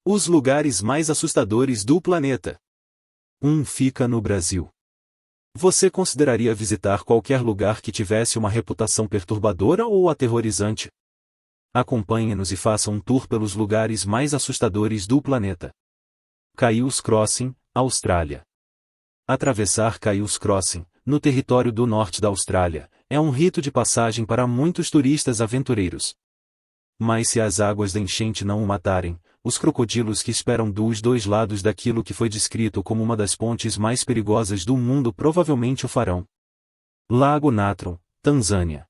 Os lugares mais assustadores do planeta. Fica no Brasil. Você consideraria visitar qualquer lugar que tivesse uma reputação perturbadora ou aterrorizante? Acompanhe-nos e faça um tour pelos lugares mais assustadores do planeta. Cayuse Crossing, Austrália. Atravessar Cayuse Crossing, no território do norte da Austrália, é um rito de passagem para muitos turistas aventureiros. Mas se as águas da enchente não o matarem, os crocodilos que esperam dos dois lados daquilo que foi descrito como uma das pontes mais perigosas do mundo provavelmente o farão. Lago Natron, Tanzânia.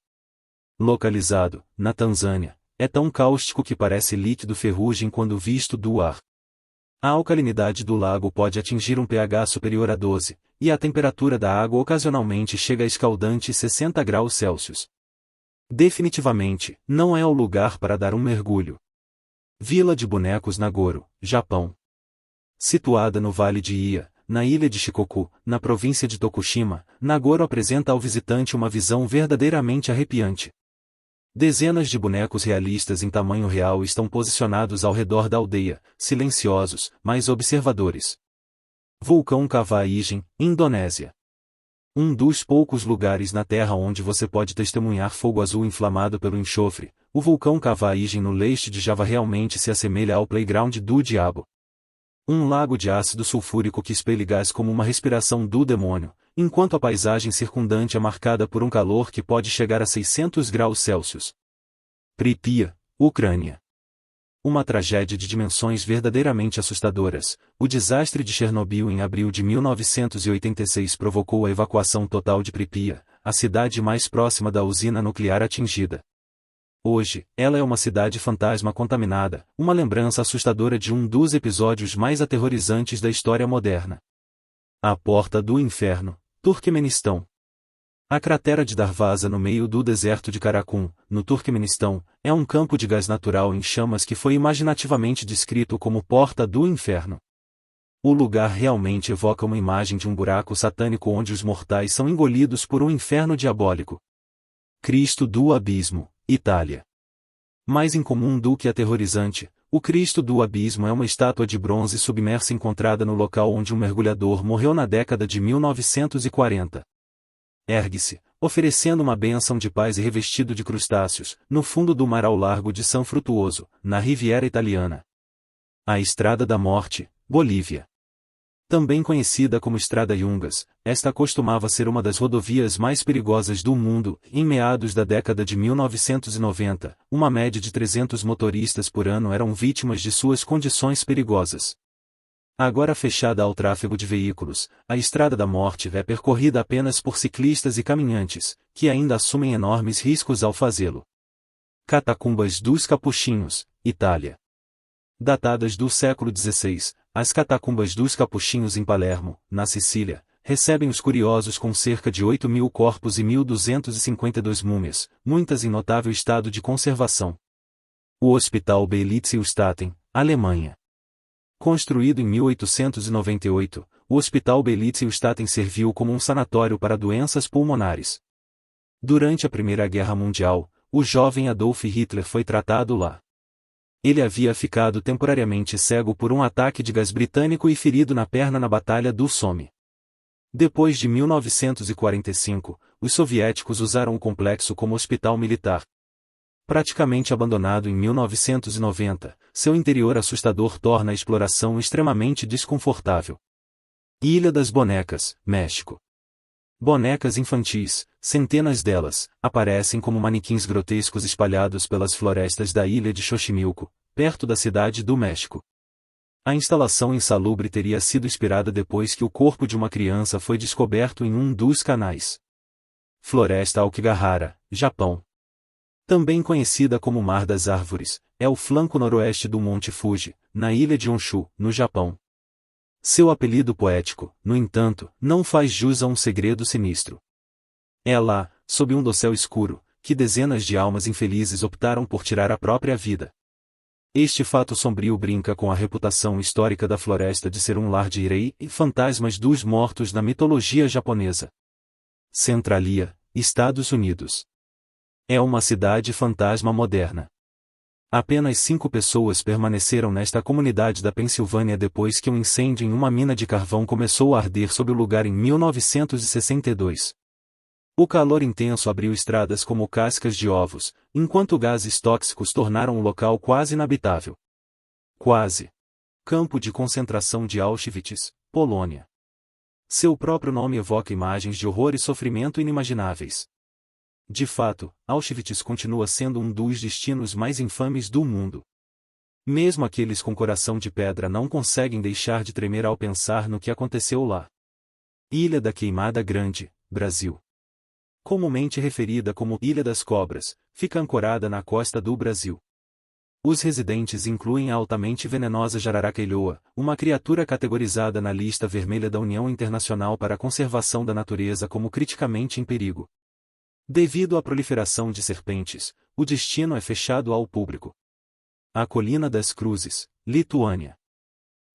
Localizado, na Tanzânia, é tão cáustico que parece líquido ferrugem quando visto do ar. A alcalinidade do lago pode atingir um pH superior a 12, e a temperatura da água ocasionalmente chega a escaldantes 60 graus Celsius. Definitivamente, não é o lugar para dar um mergulho. Vila de Bonecos Nagoro, Japão. Situada no Vale de Ia, na ilha de Shikoku, na província de Tokushima, Nagoro apresenta ao visitante uma visão verdadeiramente arrepiante. Dezenas de bonecos realistas em tamanho real estão posicionados ao redor da aldeia, silenciosos, mas observadores. Vulcão Kava-Ijen, Indonésia. Um dos poucos lugares na Terra onde você pode testemunhar fogo azul inflamado pelo enxofre, o vulcão Kava-Ijen no leste de Java realmente se assemelha ao playground do diabo. Um lago de ácido sulfúrico que expele gás como uma respiração do demônio, enquanto a paisagem circundante é marcada por um calor que pode chegar a 600 graus Celsius. Pripyat, Ucrânia. Uma tragédia de dimensões verdadeiramente assustadoras, o desastre de Chernobyl em abril de 1986 provocou a evacuação total de Pripyat, a cidade mais próxima da usina nuclear atingida. Hoje, ela é uma cidade fantasma contaminada, uma lembrança assustadora de um dos episódios mais aterrorizantes da história moderna. A Porta do Inferno, Turquemenistão. A cratera de Darvaza no meio do deserto de Karakum, no Turquemenistão, é um campo de gás natural em chamas que foi imaginativamente descrito como Porta do Inferno. O lugar realmente evoca uma imagem de um buraco satânico onde os mortais são engolidos por um inferno diabólico. Cristo do Abismo, Itália. Mais incomum do que aterrorizante, o Cristo do Abismo é uma estátua de bronze submersa encontrada no local onde um mergulhador morreu na década de 1940. Ergue-se, oferecendo uma bênção de paz e revestido de crustáceos, no fundo do mar ao largo de San Frutuoso, na Riviera Italiana. A Estrada da Morte, Bolívia. Também conhecida como Estrada Yungas, esta costumava ser uma das rodovias mais perigosas do mundo. Em meados da década de 1990, uma média de 300 motoristas por ano eram vítimas de suas condições perigosas. Agora fechada ao tráfego de veículos, a Estrada da Morte é percorrida apenas por ciclistas e caminhantes, que ainda assumem enormes riscos ao fazê-lo. Catacumbas dos Capuchinhos, Itália. Datadas do século XVI, as catacumbas dos Capuchinhos em Palermo, na Sicília, recebem os curiosos com cerca de 8.000 corpos e 1.252 múmias, muitas em notável estado de conservação. O Hospital Belitz-Statten, Alemanha. Construído em 1898, o Hospital Belitz-Statten serviu como um sanatório para doenças pulmonares. Durante a Primeira Guerra Mundial, o jovem Adolf Hitler foi tratado lá. Ele havia ficado temporariamente cego por um ataque de gás britânico e ferido na perna na Batalha do Somme. Depois de 1945, os soviéticos usaram o complexo como hospital militar. Praticamente abandonado em 1990, seu interior assustador torna a exploração extremamente desconfortável. Ilha das Bonecas, México. Bonecas infantis, centenas delas, aparecem como manequins grotescos espalhados pelas florestas da ilha de Xochimilco, perto da cidade do México. A instalação insalubre teria sido inspirada depois que o corpo de uma criança foi descoberto em um dos canais. Floresta Aokigahara, Japão. Também conhecida como Mar das Árvores, é o flanco noroeste do Monte Fuji, na ilha de Honshu, no Japão. Seu apelido poético, no entanto, não faz jus a um segredo sinistro. É lá, sob um dossel escuro, que dezenas de almas infelizes optaram por tirar a própria vida. Este fato sombrio brinca com a reputação histórica da floresta de ser um lar de Irei e fantasmas dos mortos na mitologia japonesa. Centralia, Estados Unidos. É uma cidade fantasma moderna. Apenas 5 pessoas permaneceram nesta comunidade da Pensilvânia depois que um incêndio em uma mina de carvão começou a arder sobre o lugar em 1962. O calor intenso abriu estradas como cascas de ovos, enquanto gases tóxicos tornaram o local quase inabitável. Quase. Campo de concentração de Auschwitz, Polônia. Seu próprio nome evoca imagens de horror e sofrimento inimagináveis. De fato, Auschwitz continua sendo um dos destinos mais infames do mundo. Mesmo aqueles com coração de pedra não conseguem deixar de tremer ao pensar no que aconteceu lá. Ilha da Queimada Grande, Brasil. Comumente referida como Ilha das Cobras, fica ancorada na costa do Brasil. Os residentes incluem a altamente venenosa jararaca-ilhoa, uma criatura categorizada na lista vermelha da União Internacional para a Conservação da Natureza como criticamente em perigo. Devido à proliferação de serpentes, o destino é fechado ao público. A Colina das Cruzes, Lituânia.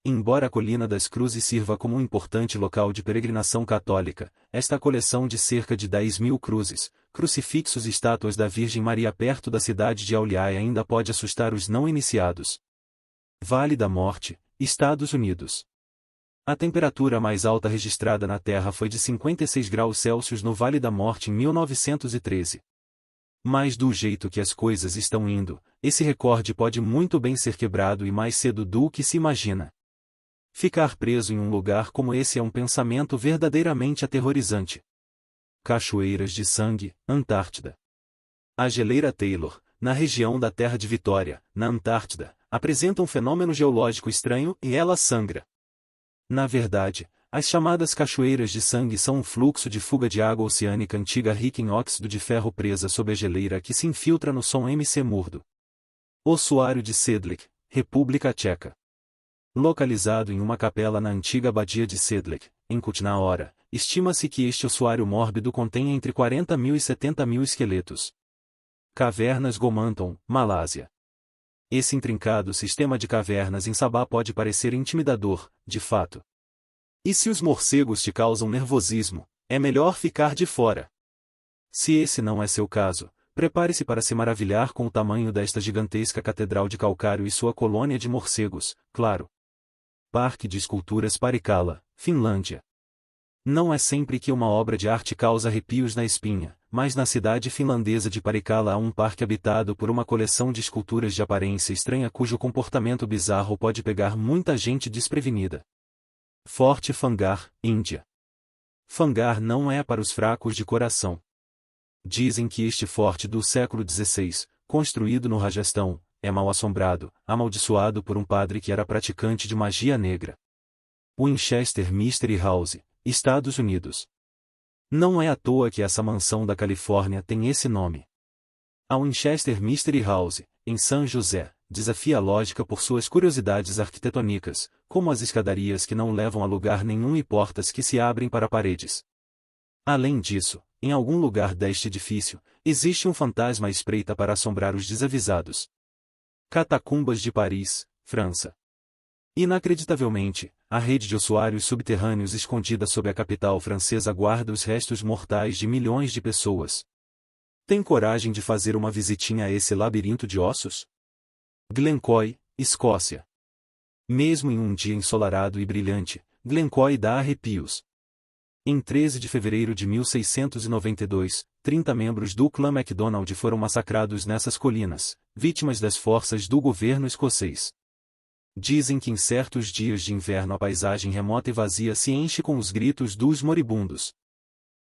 Embora a Colina das Cruzes sirva como um importante local de peregrinação católica, esta coleção de cerca de 10.000 cruzes, crucifixos e estátuas da Virgem Maria perto da cidade de Auliai ainda pode assustar os não iniciados. Vale da Morte, Estados Unidos. A temperatura mais alta registrada na Terra foi de 56 graus Celsius no Vale da Morte em 1913. Mas do jeito que as coisas estão indo, esse recorde pode muito bem ser quebrado e mais cedo do que se imagina. Ficar preso em um lugar como esse é um pensamento verdadeiramente aterrorizante. Cachoeiras de Sangue, Antártida. A geleira Taylor, na região da Terra de Vitória, na Antártida, apresenta um fenômeno geológico estranho e ela sangra. Na verdade, as chamadas cachoeiras de sangue são um fluxo de fuga de água oceânica antiga rica em óxido de ferro presa sob a geleira que se infiltra no som MC Murdo. Ossuário de Sedlec, República Tcheca. Localizado em uma capela na antiga abadia de Sedlec, em Kutná Hora, estima-se que este ossuário mórbido contém entre 40.000 e 70.000 esqueletos. Cavernas Gomanton, Malásia. Esse intrincado sistema de cavernas em Sabah pode parecer intimidador, de fato. E se os morcegos te causam nervosismo, é melhor ficar de fora. Se esse não é seu caso, prepare-se para se maravilhar com o tamanho desta gigantesca catedral de calcário e sua colônia de morcegos, claro. Parque de Esculturas Parikkala, Finlândia. Não é sempre que uma obra de arte causa arrepios na espinha, mas na cidade finlandesa de Parikkala há um parque habitado por uma coleção de esculturas de aparência estranha cujo comportamento bizarro pode pegar muita gente desprevenida. Forte Fangar, Índia. Fangar não é para os fracos de coração. Dizem que este forte do século XVI, construído no Rajastão, é mal assombrado, amaldiçoado por um padre que era praticante de magia negra. Winchester Mystery House, Estados Unidos. Não é à toa que essa mansão da Califórnia tem esse nome. A Winchester Mystery House, em San José, desafia a lógica por suas curiosidades arquitetônicas, como as escadarias que não levam a lugar nenhum e portas que se abrem para paredes. Além disso, em algum lugar deste edifício, existe um fantasma à espreita para assombrar os desavisados. Catacumbas de Paris, França. Inacreditavelmente, a rede de ossuários subterrâneos escondida sob a capital francesa guarda os restos mortais de milhões de pessoas. Tem coragem de fazer uma visitinha a esse labirinto de ossos? Glencoe, Escócia. Mesmo em um dia ensolarado e brilhante, Glencoe dá arrepios. Em 13 de fevereiro de 1692, 30 membros do clã MacDonald foram massacrados nessas colinas, vítimas das forças do governo escocês. Dizem que em certos dias de inverno a paisagem remota e vazia se enche com os gritos dos moribundos.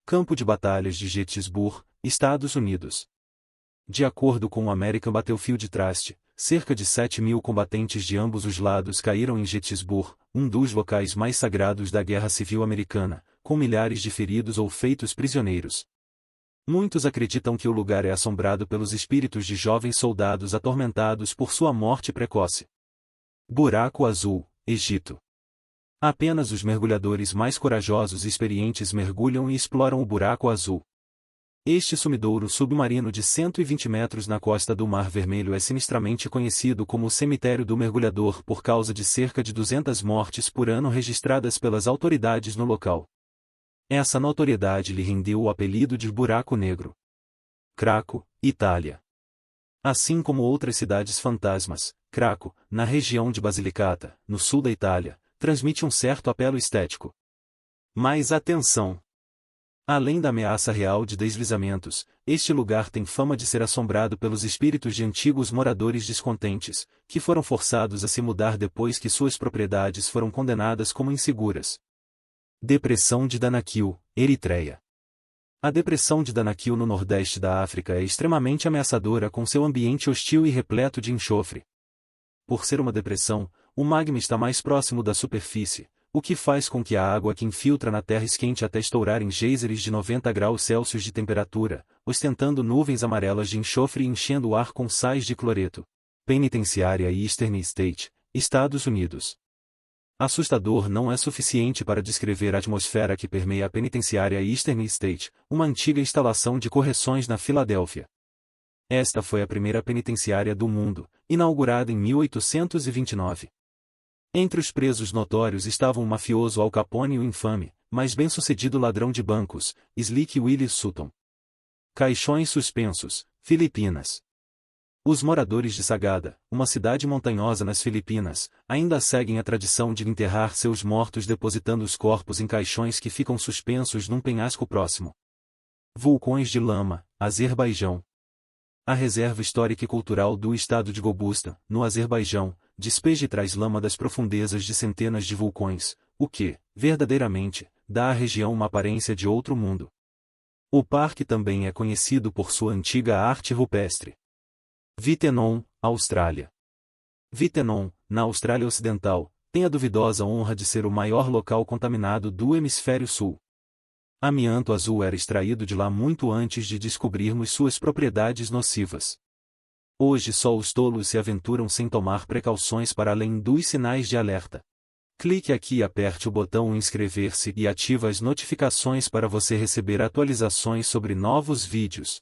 Campo de Batalhas de Gettysburg, Estados Unidos. De acordo com o American Battlefield Trust, cerca de 7.000 combatentes de ambos os lados caíram em Gettysburg, um dos locais mais sagrados da Guerra Civil Americana, com milhares de feridos ou feitos prisioneiros. Muitos acreditam que o lugar é assombrado pelos espíritos de jovens soldados atormentados por sua morte precoce. Buraco Azul, Egito. Apenas os mergulhadores mais corajosos e experientes mergulham e exploram o Buraco Azul. Este sumidouro submarino de 120 metros na costa do Mar Vermelho é sinistramente conhecido como o Cemitério do Mergulhador por causa de cerca de 200 mortes por ano registradas pelas autoridades no local. Essa notoriedade lhe rendeu o apelido de Buraco Negro. Craco, Itália. Assim como outras cidades fantasmas, Craco, na região de Basilicata, no sul da Itália, transmite um certo apelo estético. Mas atenção! Além da ameaça real de deslizamentos, este lugar tem fama de ser assombrado pelos espíritos de antigos moradores descontentes, que foram forçados a se mudar depois que suas propriedades foram condenadas como inseguras. Depressão de Danakil, Eritreia. A depressão de Danakil no nordeste da África é extremamente ameaçadora com seu ambiente hostil e repleto de enxofre. Por ser uma depressão, o magma está mais próximo da superfície, o que faz com que a água que infiltra na terra esquente até estourar em geysers de 90 graus Celsius de temperatura, ostentando nuvens amarelas de enxofre e enchendo o ar com sais de cloreto. Penitenciária Eastern State, Estados Unidos. Assustador não é suficiente para descrever a atmosfera que permeia a penitenciária Eastern State, uma antiga instalação de correções na Filadélfia. Esta foi a primeira penitenciária do mundo, inaugurada em 1829. Entre os presos notórios estavam o mafioso Al Capone e o infame, mas bem-sucedido ladrão de bancos, Slick Willie Sutton. Caixões suspensos, Filipinas. Os moradores de Sagada, uma cidade montanhosa nas Filipinas, ainda seguem a tradição de enterrar seus mortos depositando os corpos em caixões que ficam suspensos num penhasco próximo. Vulcões de Lama, Azerbaijão. A Reserva Histórica e Cultural do Estado de Gobustan, no Azerbaijão, despeja e traz lama das profundezas de centenas de vulcões, o que, verdadeiramente, dá à região uma aparência de outro mundo. O parque também é conhecido por sua antiga arte rupestre. Wittenoom, Austrália. Wittenoom, na Austrália Ocidental, tem a duvidosa honra de ser o maior local contaminado do hemisfério sul. Amianto azul era extraído de lá muito antes de descobrirmos suas propriedades nocivas. Hoje só os tolos se aventuram sem tomar precauções para além dos sinais de alerta. Clique aqui e aperte o botão inscrever-se e ative as notificações para você receber atualizações sobre novos vídeos.